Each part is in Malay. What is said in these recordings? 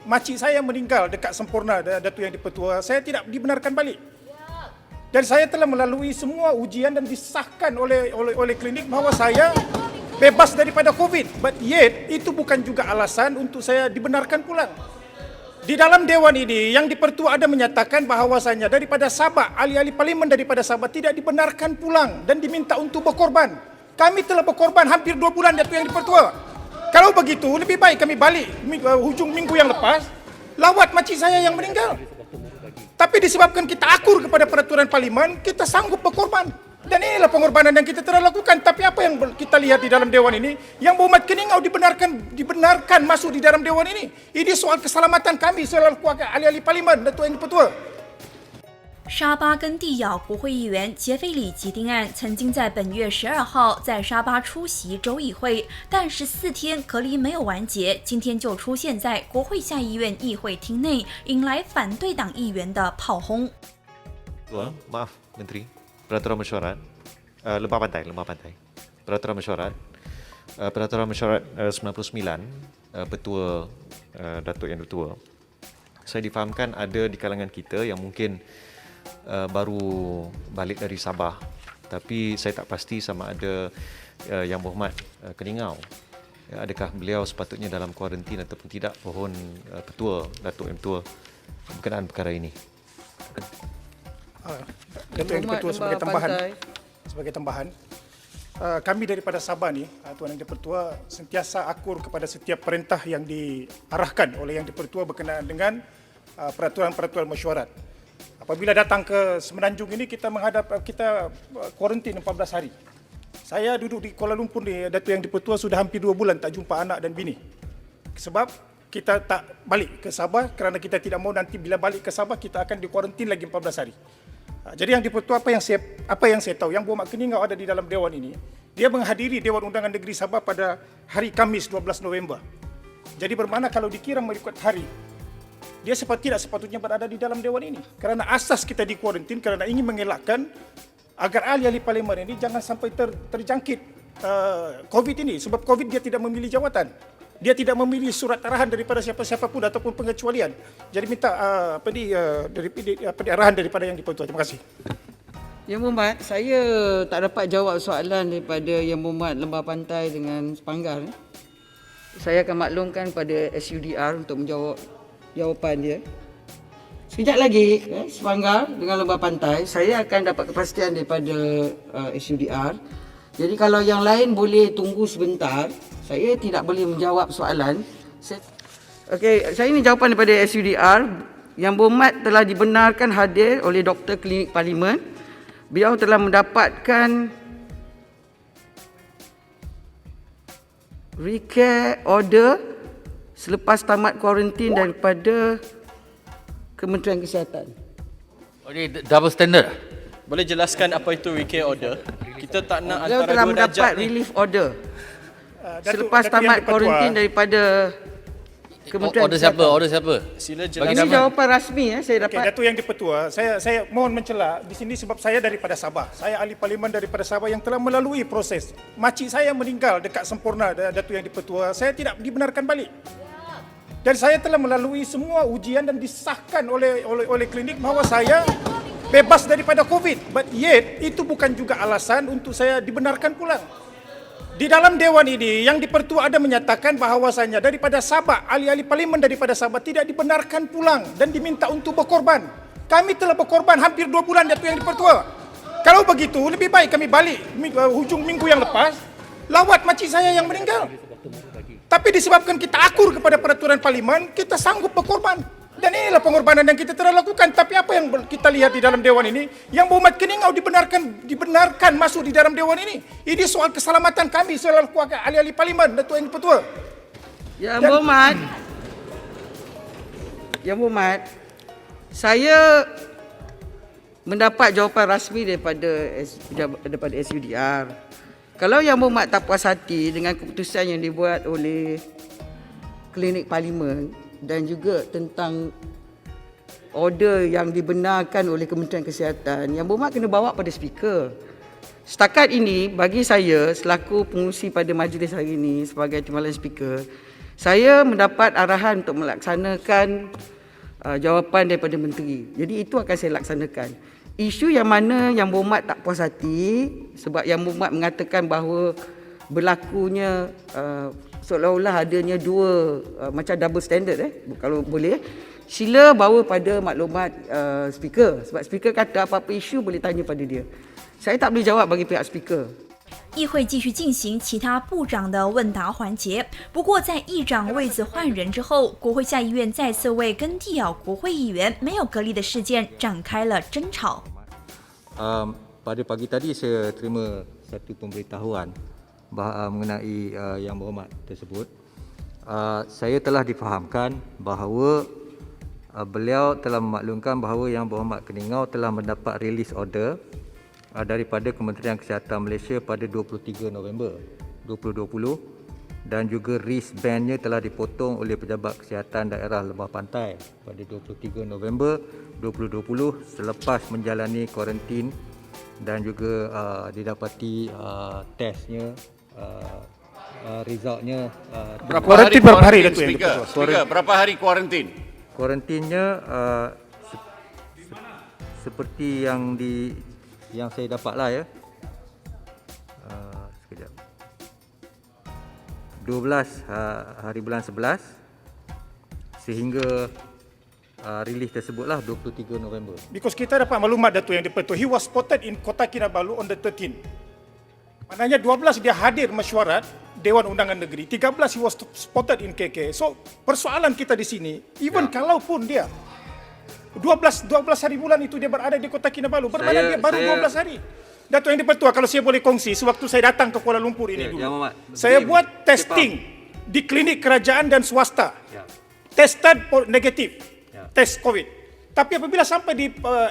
makcik saya meninggal dekat Sempurna, Datuk Yang di-Pertua, saya tidak dibenarkan balik. Dan saya telah melalui semua ujian dan disahkan oleh klinik bahawa saya bebas daripada COVID. But yet, itu bukan juga alasan untuk saya dibenarkan pulang. Di dalam Dewan ini, yang di-Pertua ada menyatakan bahawasanya daripada Sabah, ahli-ahli parlimen daripada Sabah tidak dibenarkan pulang dan diminta untuk berkorban. Kami telah berkorban hampir 2 bulan, Datuk Yang di-Pertua. Kalau begitu, lebih baik kami balik hujung minggu yang lepas, lawat makcik saya yang meninggal. Tapi disebabkan kita akur kepada peraturan parlimen, kita sanggup berkorban. Dan inilah pengorbanan yang kita telah lakukan. Tapi apa yang kita lihat di dalam Dewan ini, yang Berhormat Keningau dibenarkan masuk di dalam Dewan ini. Ini soal keselamatan kami selaku ahli-ahli parlimen, Datuk Yang di-Pertua. 沙巴根地咬国会议员杰斐里吉丁案曾经在本月12号在沙巴出席州议会，但14天隔离没有完结，今天就出现在国会下议院议会厅内，引来反对党议员的炮轰。 Maaf, Menteri. Peraturan mesyuarat, lembah pantai. Peraturan mesyuarat 99, Petua Datuk Yang Dipertua. Saya difahamkan ada di kalangan kita yang mungkin baru balik dari Sabah, tapi saya tak pasti sama ada Yang Berhormat Keningau, adakah beliau sepatutnya dalam kuarantin ataupun tidak, pohon Petua Datuk Yang Dipertua berkenaan perkara ini. Datuk Yang di-Pertua sebagai tambahan, kami daripada Sabah ni, Tuan Yang di-Pertua sentiasa akur kepada setiap perintah yang diarahkan oleh Yang di-Pertua berkenaan dengan peraturan-peraturan mesyuarat. Apabila datang ke Semenanjung ini, kita kuarantin 14 hari. Saya duduk di Kuala Lumpur ni, Datuk Yang di-Pertua sudah hampir 2 bulan tak jumpa anak dan bini. Sebab kita tak balik ke Sabah kerana kita tidak mahu nanti bila balik ke Sabah kita akan dikuarantin lagi 14 hari. Jadi Yang di-Pertua apa yang saya tahu, Yang Berhormat Keningau ada di dalam Dewan ini, dia menghadiri Dewan Undangan Negeri Sabah pada hari Khamis 12 November. Jadi bermakna kalau dikira mengikut hari, dia tidak sepatutnya berada di dalam Dewan ini. Kerana asas kita dikuarantin kerana ingin mengelakkan agar ahli-ahli parlimen ini jangan sampai terjangkit COVID ini. Sebab COVID dia tidak memilih jawatan. Dia tidak memilih surat arahan daripada siapa-siapa pun ataupun pengecualian. Jadi minta arahan daripada Yang di-Pertua. Terima kasih. Yang Berhormat, saya tak dapat jawab soalan daripada Yang Berhormat Lembah Pantai dengan Sepanggar. Saya akan maklumkan pada SUDR untuk menjawab jawapan dia. Sekejap lagi, Sepanggar dengan Lembah Pantai, saya akan dapat kepastian daripada SUDR. Jadi kalau yang lain boleh tunggu sebentar, saya tidak boleh menjawab soalan. Okey, saya ini jawapan daripada SUDR. Yang Berhormat telah dibenarkan hadir oleh Doktor Klinik Parlimen. Beliau telah mendapatkan recare order selepas tamat kuarantin daripada Kementerian Kesihatan. Ini double standard. Boleh jelaskan apa itu recare order? Kita tak nak Beliau antara telah dua mendapat darjat ni. relief order selepas Datuk tamat Yang di-Pertua, kuarantin daripada Kementerian Order siapa? Kesihatan. Order siapa? Sila Ini jelaskan. jawapan rasmi saya Okey, dapat. Datuk Yang di-Pertua, saya mohon mencela di sini sebab saya daripada Sabah. Saya ahli parlimen daripada Sabah yang telah melalui proses. Makcik saya meninggal dekat Sempurna, Datuk Yang di-Pertua, saya tidak dibenarkan balik. Dan saya telah melalui semua ujian dan disahkan oleh klinik bahawa saya bebas daripada COVID. But yet, itu bukan juga alasan untuk saya dibenarkan pulang. Di dalam Dewan ini, Yang di-Pertua ada menyatakan bahawasanya daripada Sabah, ahli-ahli parlimen daripada Sabah tidak dibenarkan pulang dan diminta untuk berkorban. Kami telah berkorban hampir 2 bulan, Datuk Yang di-Pertua. Kalau begitu, lebih baik kami balik hujung minggu yang lepas, lawat makcik saya yang meninggal. Tapi disebabkan kita akur kepada peraturan parlimen, kita sanggup berkorban. Dan inilah pengorbanan yang kita telah lakukan. Tapi apa yang kita lihat di dalam Dewan ini, Yang Berhormat Keningau dibenarkan masuk di dalam Dewan ini. Ini soal keselamatan kami selaku ahli-ahli parlimen, Datuk Yang di-Pertua. Yang Berhormat, saya mendapat jawapan rasmi daripada SUDR. Kalau Yang Berhormat tak puas hati dengan keputusan yang dibuat oleh Klinik Parlimen dan juga tentang order yang dibenarkan oleh Kementerian Kesihatan, Yang Berhormat kena bawa pada speaker. Setakat ini, bagi saya selaku pengurusi pada majlis hari ini sebagai timbalan speaker, Saya mendapat arahan untuk melaksanakan jawapan daripada menteri. Jadi itu akan saya laksanakan. Isu yang mana Yang Berhormat tak puas hati sebab Yang Berhormat mengatakan bahawa berlakunya seolah-olah adanya dua macam double standard kalau boleh sila bawa pada maklumat speaker sebab speaker kata apa-apa isu boleh tanya pada dia. Saya tak boleh jawab bagi pihak speaker. 议会继续进行其他部长的问答环节。不过，在议长位子换人之后，国会下议院再次为跟蒂咬国会议员没有隔离的事件展开了争吵。 Pada pagi tadi saya terima satu pemberitahuan mengenai Yang Berhormat tersebut. Saya telah difahamkan bahawa beliau telah memaklumkan bahawa Yang Berhormat Keningau telah mendapat release order daripada Kementerian Kesihatan Malaysia pada 23 November 2020 dan juga wristband-nya telah dipotong oleh Pejabat Kesihatan Daerah Lembah Pantai pada 23 November 2020 selepas menjalani kuarantin dan juga didapati testnya resultnya Kuarantin berapa hari Datuk yang dipertua? Speaker, berapa hari kuarantin? kuarantinnya seperti yang saya dapatlah ya. Sekejap. 12 hari bulan 11 sehingga rilis tersebutlah 23 November. Because kita dapat maklumat Datuk yang dipertua, he was spotted in Kota Kinabalu on the 13th. Maknanya 12 dia hadir mesyuarat Dewan Undangan Negeri, 13 he was spotted in KK. So persoalan kita di sini, even kalaupun dia 12 hari bulan itu dia berada di Kota Kinabalu, bermakna dia baru 12 hari. Datuk yang dipertua, kalau saya boleh kongsi, sewaktu saya datang ke Kuala Lumpur ini dulu, saya buat testing di klinik kerajaan dan swasta. Tested negatif, test COVID. Tapi apabila sampai di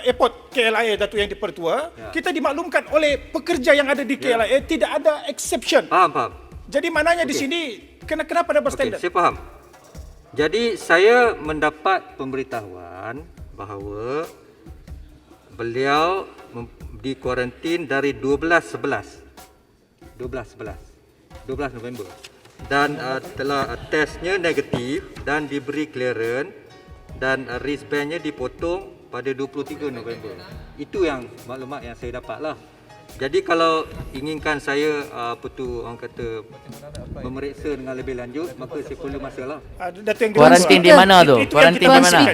airport KLIA Datuk yang dipertua, kita dimaklumkan oleh pekerja yang ada di KLIA tidak ada exception. Faham. Jadi maknanya di sini kenapa double standard? Saya faham. Jadi saya mendapat pemberitahuan bahawa beliau dikuarantin dari 12 November dan telah testnya negatif dan diberi clearance dan wristband-nya dipotong pada 23 November. Itu yang maklumat yang saya dapatlah. Jadi kalau inginkan saya orang kata memeriksa dengan lebih lanjut, maka saya perlu masalah. Kuarantin di mana tu? Kuarantin di mana?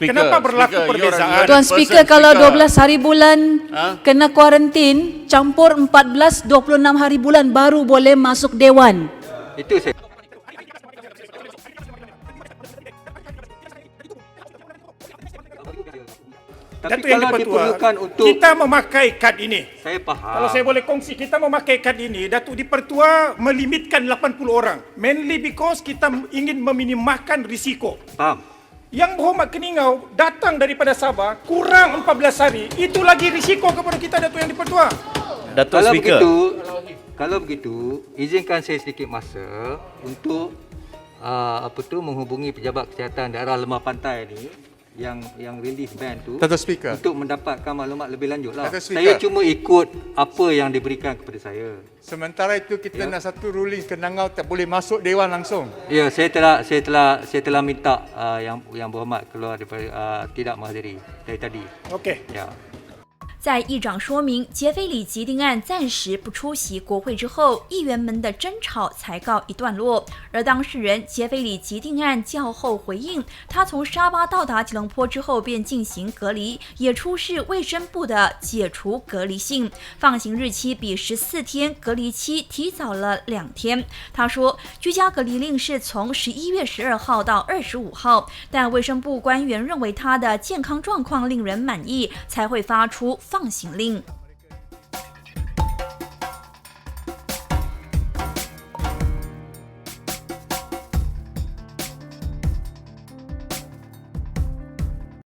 Kenapa berlaku perbezaan? Tuan Speaker, kalau 12 hari bulan kena kuarantin, campur 14, 26 hari bulan baru boleh masuk Dewan. Itu saya. Tapi Datuk yang kalau dipertua, diperlukan untuk kita memakai kad ini. Saya faham. Kalau saya boleh kongsi, kita memakai kad ini, Datuk dipertua melimitkan 80 orang. Mainly because kita ingin meminimalkan risiko. Faham. Yang Berhormat Keningau datang daripada Sabah kurang 14 hari, itu lagi risiko kepada kita, Datuk yang dipertua. Datuk Speaker. Kalau begitu, izinkan saya sedikit masa untuk menghubungi Pejabat Kesihatan Daerah Lembah Pantai ni yang release ban tu untuk mendapatkan maklumat lebih lanjut lah. Saya cuma ikut apa yang diberikan kepada saya. Sementara itu kita nak satu ruling Keningau tak boleh masuk Dewan langsung. Ya, saya telah minta yang berhormat keluar daripada tidak menghadiri dari tadi. Okey. Ya. 在议长说明杰斐里吉定案暂时不出席国会之后，议员们的争吵才告一段落。而当事人杰斐里吉定案较后回应，他从沙巴到达吉隆坡之后便进行隔离，也出示卫生部的解除隔离信，放行日期比14天隔离期提早了2天。他说，居家隔离令是从11月12号到25号，但卫生部官员认为他的健康状况令人满意，才会发出放行令。